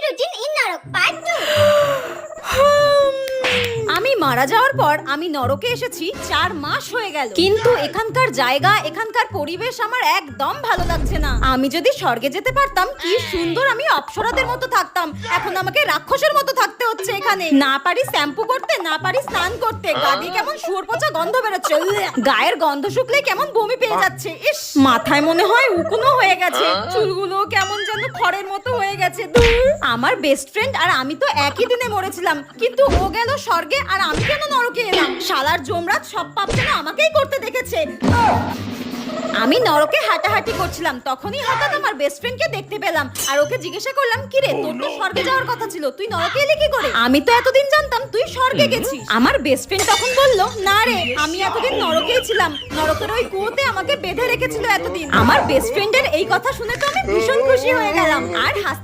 routine in Narok Part 2. আমি মারা যাওয়ার পর আমি নরকে এসেছি 4 মাস হয়ে গেল, কিন্তু এখানকার জায়গা, এখানকার পরিবেশ আমার একদম ভালো লাগছে না। আমি যদি স্বর্গে যেতে পারতাম, কি সুন্দর আমি অপ্সরাদের মতো থাকতাম। এখন আমাকে রাক্ষসের মতো থাকতে হচ্ছে এখানে। না পারি শ্যাম্পু করতে, না পারি স্নান করতে, গা দিয়ে কেমন শুয়োর পচা গন্ধ বেরোচ্ছে, গায়ের গন্ধ শুকলে কেমন বমি পেয়ে যাচ্ছে। ইস, মাথায় মনে হয় উকুনও হয়ে গেছে, চুলগুলো কেমন যেন খড়ের মতো হয়ে গেছে। আমার বেস্ট ফ্রেন্ড আর আমি তো একই দিনে মরেছিলাম, কিন্তু ও গেল স্বর্গে আর আমি কেন নরকে এলাম? শালার জমরাত সব পাপ যেন আমাকেই করতে দেখেছে। আমি নরকে হাঁটাহাঁটি করছিলাম, তখনই হঠাৎ আমার বেস্ট ফ্রেন্ডকে দেখতে পেলাম আর ওকে জিজ্ঞাসা করলাম, কি রে, তোর তো স্বর্গে যাওয়ার কথা ছিল, তুই নরকে এলি কি করে? আমি তো এতদিন জানতাম তুই স্বর্গে গেছিস। আমার বেস্ট ফ্রেন্ড তখন বলল, না রে, আমি এতদিন নরকেই ছিলাম, নরকের ওই কুয়োতে আমাকে বেঁধে রেখেছিল এতদিন। আমার বেস্ট ফ্রেন্ডের এই কথা শুনে তো আমি ভীষণ খুশি হয়ে গেলাম আর হাসতে